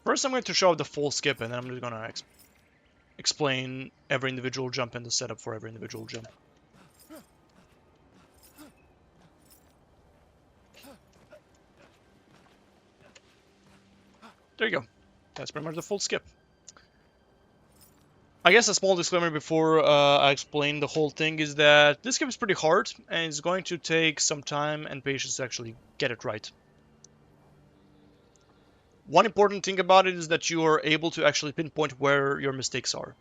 First, I'm going to show the full skip, and then I'm just going to explain every individual jump and the setup for every individual jump. There you go. That's pretty much the full skip. I guess a small disclaimer before I explain the whole thing is that this skip is pretty hard, and it's going to take some time and patience to actually get it right. One important thing about it is that you are able to actually pinpoint where your mistakes are.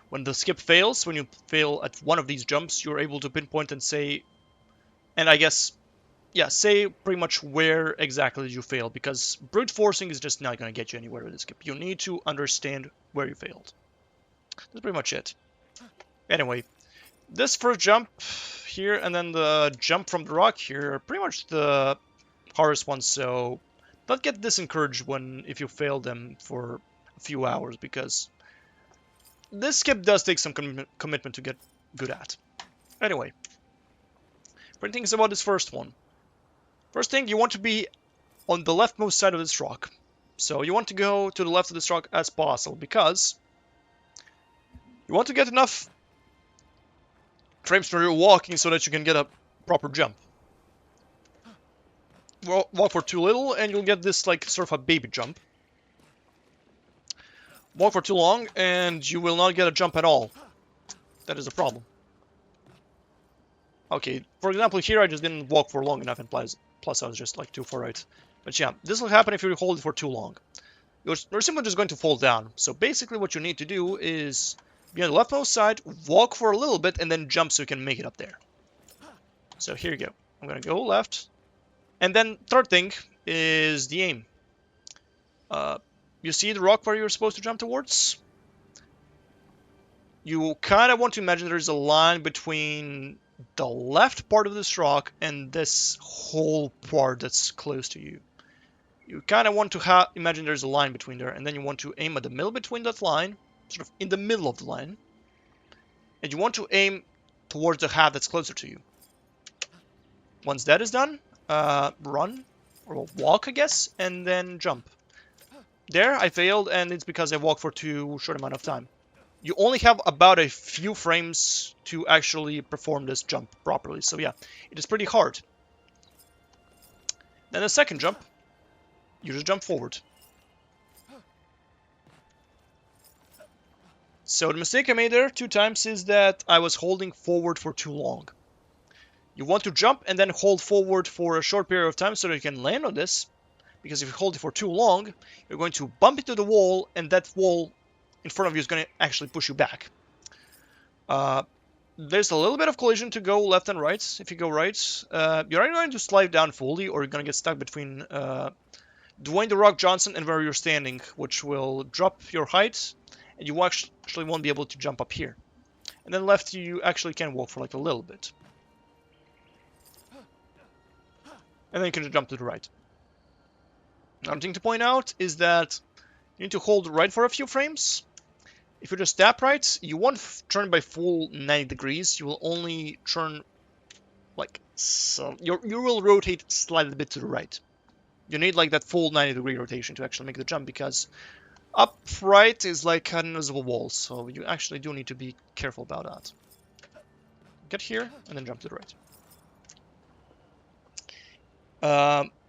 When the skip fails, when you fail at one of these jumps, you're able to pinpoint and say, and I guess, yeah, say pretty much where exactly you failed, because brute forcing is just not going to get you anywhere with this skip. You need to understand where you failed. That's pretty much it. Anyway, this first jump here and then the jump from the rock here are pretty much the hardest ones, so don't get disencouraged if you fail them for a few hours, because this skip does take some commitment to get good at. Anyway, great things about this first one. First thing, you want to be on the leftmost side of this rock. So you want to go to the left of this rock as possible, because you want to get enough frames when you're walking so that you can get a proper jump. Walk for too little and you'll get this like sort of a baby jump. Walk for too long and you will not get a jump at all. That is a problem. Okay, for example here I just didn't walk for long enough, and plus I was just like too far right. But yeah, this will happen if you hold it for too long. You're simply just going to fall down. So basically what you need to do is be on the leftmost side, walk for a little bit, and then jump so you can make it up there. So here you go. I'm going to go left. And then third thing is the aim. You see the rock where you're supposed to jump towards? You kind of want to imagine there's a line between the left part of this rock and this whole part that's close to you. You kind of want to imagine there's a line between there, and then you want to aim at the middle between that line, sort of in the middle of the line, and you want to aim towards the half that's closer to you. Once that is done, run, or walk, I guess, and then jump. There, I failed, and it's because I walked for too short amount of time. You only have about a few frames to actually perform this jump properly, so yeah, it is pretty hard. Then the second jump, you just jump forward. So the mistake I made there 2 times is that I was holding forward for too long. You want to jump and then hold forward for a short period of time so that you can land on this, because if you hold it for too long, you're going to bump into the wall, and that wall in front of you is going to actually push you back. There's a little bit of collision to go left and right. If you go right, you're either going to slide down fully, or you're going to get stuck between Dwayne The Rock Johnson and where you're standing, which will drop your height, and you actually won't be able to jump up here. And then left, you actually can walk for like a little bit. And then you can jump to the right. Another thing to point out is that you need to hold right for a few frames. If you just tap right, you won't turn by full 90 degrees. You will only turn like some. You will rotate slightly bit to the right. You need like that full 90-degree rotation to actually make the jump, because upright is like an invisible wall, so you actually do need to be careful about that. Get here and then jump to the right.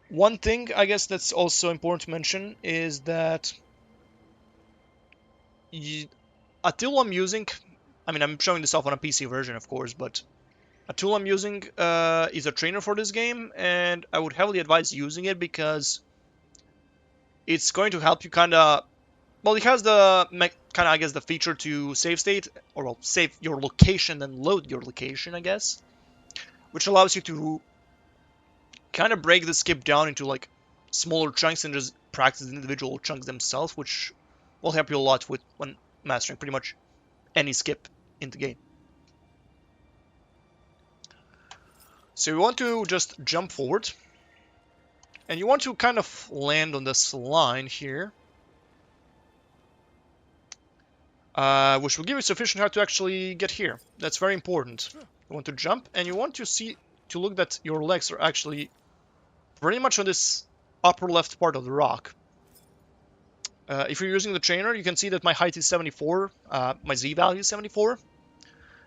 One thing I guess that's also important to mention is that a tool I'm using, I mean, I'm showing this off on a PC version, of course, but a tool I'm using is a trainer for this game, and I would heavily advise using it because it's going to help you kind of, well, it has the kind of, I guess, the feature to save state, or well, save your location and load your location, I guess, which allows you to kind of break the skip down into like smaller chunks and just practice individual chunks themselves, which will help you a lot with when mastering pretty much any skip in the game. So you want to just jump forward, and you want to kind of land on this line here, which will give you sufficient height to actually get here. That's very important. You want to jump, and you want to look that your legs are actually pretty much on this upper left part of the rock. If you're using the trainer, you can see that my height is 74, my Z value is 74.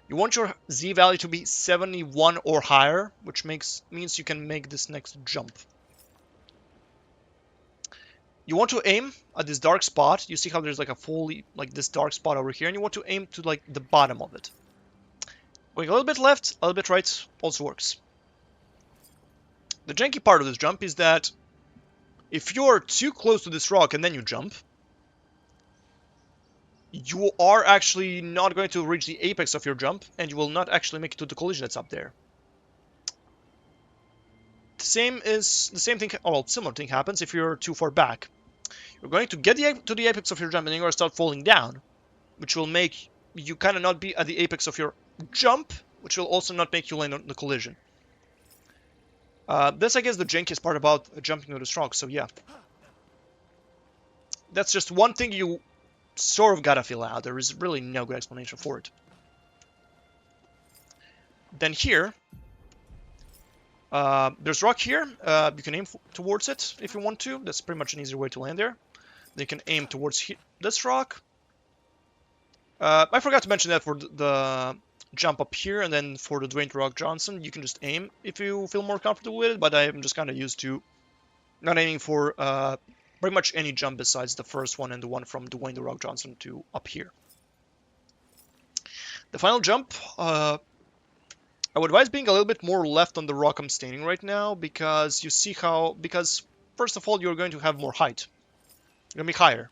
You want your Z value to be 71 or higher, which means you can make this next jump. You want to aim at this dark spot. You see how there's like a fully, like this dark spot over here, and you want to aim to like the bottom of it. Going a little bit left, a little bit right also works. The janky part of this jump is that if you're too close to this rock and then you jump, you are actually not going to reach the apex of your jump, and you will not actually make it to the collision that's up there. The same thing, well, similar thing happens if you're too far back. You're going to get to the apex of your jump, and then you're going to start falling down, which will make you kind of not be at the apex of your jump, which will also not make you land on the collision. That's, I guess, the jankiest part about jumping to this rock, so yeah. That's just one thing you sort of gotta feel out. There is really no good explanation for it. Then here, there's rock here. You can aim towards it if you want to. That's pretty much an easier way to land there. Then you can aim towards this rock. I forgot to mention that for the jump up here, and then for the Dwayne The Rock Johnson, you can just aim if you feel more comfortable with it, but I'm just kind of used to not aiming for pretty much any jump besides the first one and the one from Dwayne The Rock Johnson to up here. The final jump, I would advise being a little bit more left on the rock I'm standing right now, because you see how, because first of all, you're going to have more height. You're going to be higher.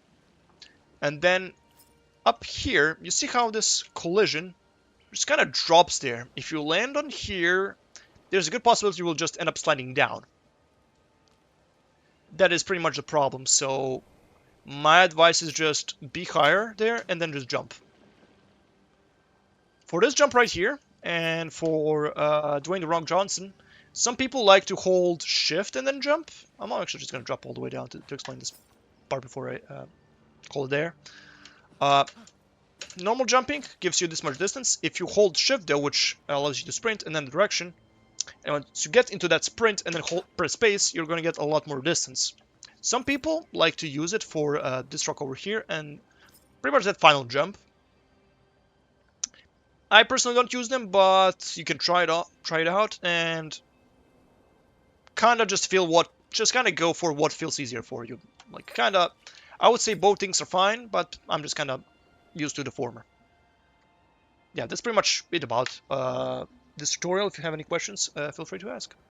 And then up here, you see how this collision just kind of drops there. If you land on here, there's a good possibility you will just end up sliding down. That is pretty much the problem, so my advice is just be higher there and then just jump. For this jump right here, and for Dwayne The Rock Johnson, some people like to hold shift and then jump. I'm actually just going to drop all the way down to explain this part before I call it there. Normal jumping gives you this much distance. If you hold shift though, which allows you to sprint and then the direction, and once you get into that sprint and then press space, you're going to get a lot more distance. Some people like to use it for this rock over here and pretty much that final jump. I personally don't use them, but you can try it out and kind of just kind of go for what feels easier for you. Like kind of, I would say both things are fine, but I'm just kind of used to the former. Yeah, that's pretty much it about this tutorial. If you have any questions, feel free to ask.